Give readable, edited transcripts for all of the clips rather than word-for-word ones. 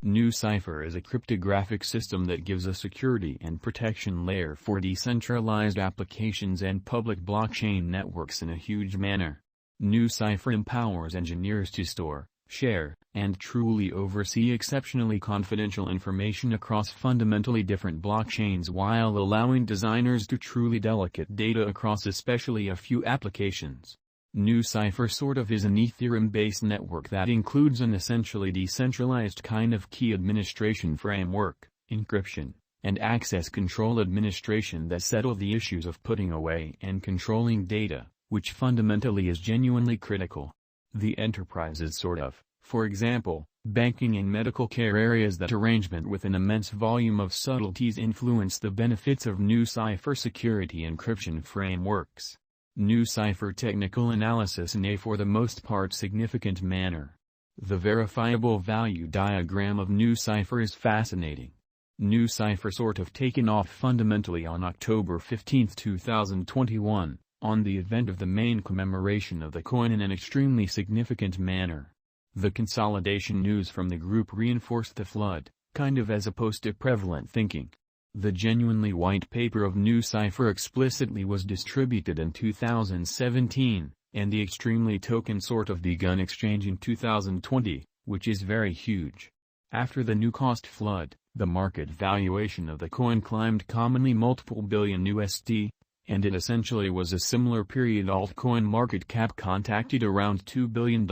Nucypher is a cryptographic system that gives a security and protection layer for decentralized applications and public blockchain networks in a huge manner. Nucypher empowers engineers to store, share, and truly oversee exceptionally confidential information across fundamentally different blockchains while allowing designers to truly delicate data across especially a few applications. Nucypher sort of is an Ethereum-based network that includes an essentially decentralized kind of key administration framework, encryption, and access control administration that settle the issues of putting away and controlling data, which fundamentally is genuinely critical. The enterprises sort of, for example, banking and medical care areas that arrangement with an immense volume of subtleties influence the benefits of Nucypher security encryption frameworks. Nucypher technical analysis in a for the most part significant manner. The verifiable value diagram of Nucypher is fascinating. Nucypher sort of taken off fundamentally on October 15, 2021, on the event of the main commemoration of the coin in an extremely significant manner. The consolidation news from the group reinforced the flood, kind of as opposed to prevalent thinking. The genuinely white paper of Nucypher explicitly was distributed in 2017, and the extremely token sort of begun exchange in 2020, which is very huge. After the new cost flood, the market valuation of the coin climbed commonly multiple billion USD, and it essentially was a similar period altcoin market cap contacted around $2 billion.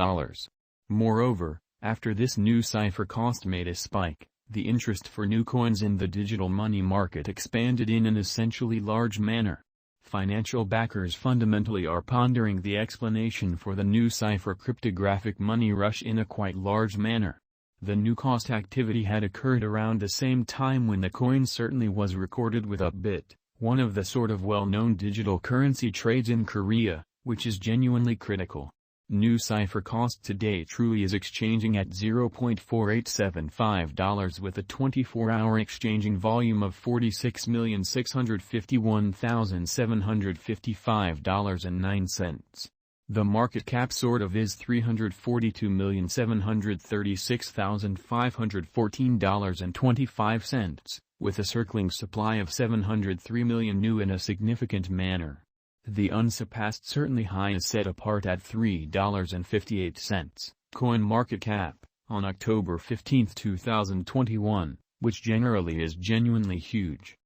Moreover, after this Nucypher cost made a spike, the interest for new coins in the digital money market expanded in an essentially large manner. Financial backers fundamentally are pondering the explanation for the Nucypher cryptographic money rush in a quite large manner. The new cost activity had occurred around the same time when the coin certainly was recorded with Upbit, one of the sort of well-known digital currency trades in Korea, which is genuinely critical. Nucypher cost today truly is exchanging at $0.4875 with a 24-hour exchanging volume of $46,651,755.09. The market cap sort of is $342,736,514.25, with a circling supply of 703 million new in a significant manner. The unsurpassed certainly high is set apart at $3.58, coin market cap, on October 15, 2021, which generally is genuinely huge.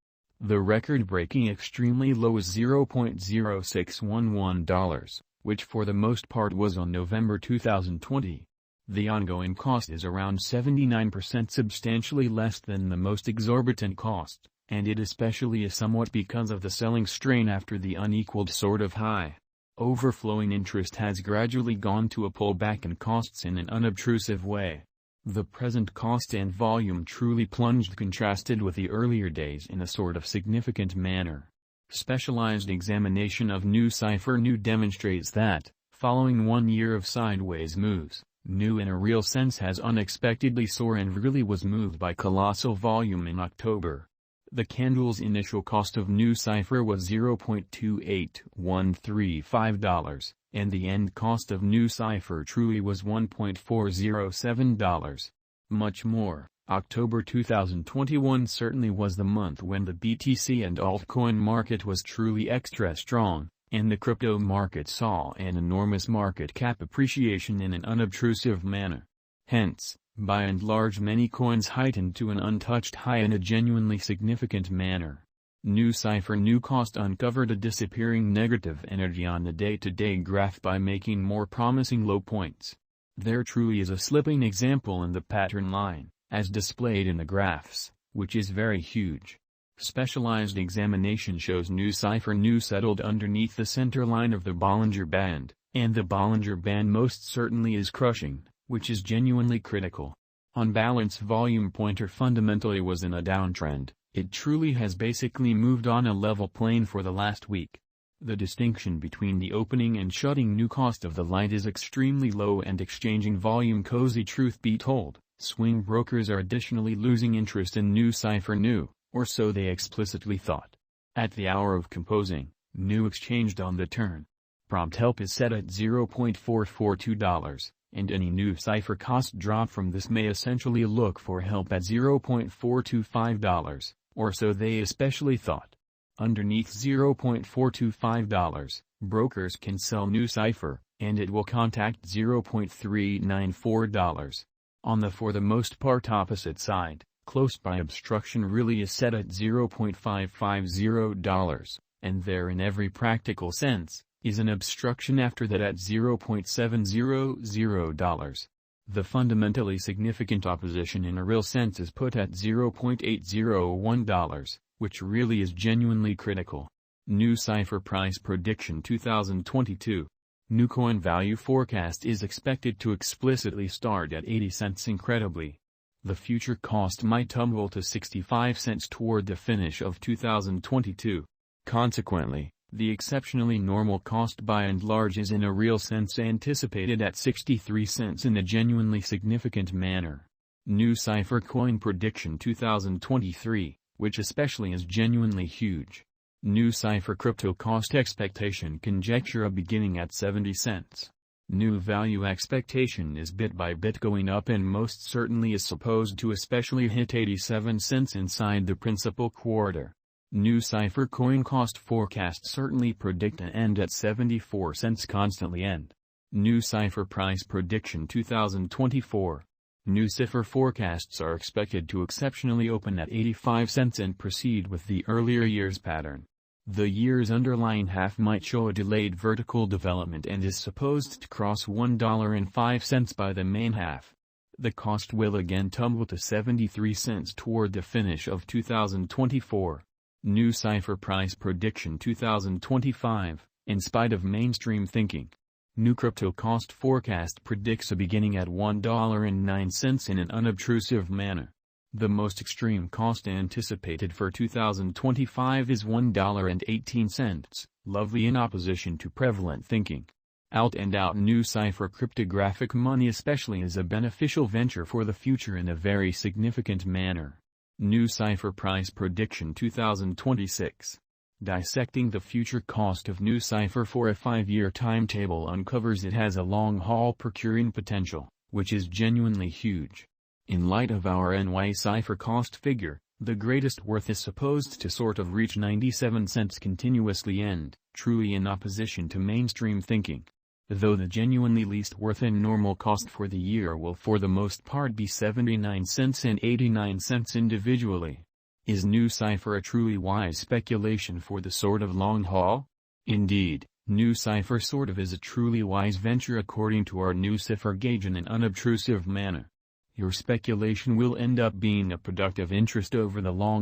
The record-breaking extremely low is $0.0611, which for the most part was on November 2020. The ongoing cost is around 79%, substantially less than the most exorbitant cost, and it especially is somewhat because of the selling strain after the unequaled sort of high. Overflowing interest has gradually gone to a pullback in costs in an unobtrusive way. The present cost and volume truly plunged contrasted with the earlier days in a sort of significant manner. Specialized examination of Nucypher Nu demonstrates that, following 1 year of sideways moves, Nu in a real sense has unexpectedly soared and really was moved by colossal volume in October. The candle's initial cost of Nucypher was $0.28135, and the end cost of Nucypher truly was $1.407. Much more, October 2021 certainly was the month when the BTC and altcoin market was truly extra strong, and the crypto market saw an enormous market cap appreciation in an unobtrusive manner. Hence, by and large many coins heightened to an untouched high in a genuinely significant manner. Nucypher Nu cost uncovered a disappearing negative energy on the day-to-day graph by making more promising low points. There truly is a slipping example in the pattern line, as displayed in the graphs, which is very huge. Specialized examination shows Nucypher Nu settled underneath the center line of the Bollinger Band, and the Bollinger Band most certainly is crushing, which is genuinely critical. On balance volume pointer fundamentally was in a downtrend, it truly has basically moved on a level plane for the last week. The distinction between the opening and shutting Nu cost of the light is extremely low and exchanging volume cozy. Truth be told, swing brokers are additionally losing interest in Nucypher Nu, or so they explicitly thought. At the hour of composing, Nu exchanged on the turn. Prompt help is set at $0.442. and any Nucypher cost drop from this may essentially look for help at $0.425, or so they especially thought. Underneath $0.425, brokers can sell Nucypher, and it will contact $0.394. On the for the most part opposite side, close by obstruction really is set at $0.550, and there in every practical sense, is an obstruction after that at $0.700. The fundamentally significant opposition in a real sense is put at $0.801, which really is genuinely critical. Nucypher Price Prediction 2022. New coin value forecast is expected to explicitly start at 80 cents. Incredibly, the future cost might tumble to 65 cents toward the finish of 2022. Consequently, the exceptionally normal cost by and large is in a real sense anticipated at 63 cents in a genuinely significant manner. Nucypher Coin Prediction 2023, which especially is genuinely huge. Nucypher Crypto Cost Expectation Conjecture beginning at 70 cents. New value expectation is bit by bit going up and most certainly is supposed to especially hit 87 cents inside the principal quarter. Nucypher coin cost forecast certainly predict an end at 74 cents constantly end. Nucypher Price Prediction 2024. Nucypher forecasts are expected to exceptionally open at 85 cents and proceed with the earlier year's pattern. The year's underlying half might show a delayed vertical development and is supposed to cross $1.05 by the main half. The cost will again tumble to 73 cents toward the finish of 2024. Nucypher Price Prediction 2025. In spite of mainstream thinking, new crypto cost forecast predicts a beginning at $1.09 in an unobtrusive manner. The most extreme cost anticipated for 2025 is $1.18, lovely in opposition to prevalent thinking. Out and out Nucypher cryptographic money especially is a beneficial venture for the future in a very significant manner. Nucypher Price Prediction 2026. Dissecting the future cost of Nucypher for a 5-year timetable uncovers it has a long-haul procuring potential, which is genuinely huge. In light of our Nucypher cost figure, the greatest worth is supposed to sort of reach 97 cents continuously and, truly in opposition to mainstream thinking. Though the genuinely least worth and normal cost for the year will for the most part be 79 cents and 89 cents individually. Is Nucypher a truly wise speculation for the sort of long haul? Indeed, Nucypher sort of is a truly wise venture according to our Nucypher gauge in an unobtrusive manner. Your speculation will end up being a productive interest over the long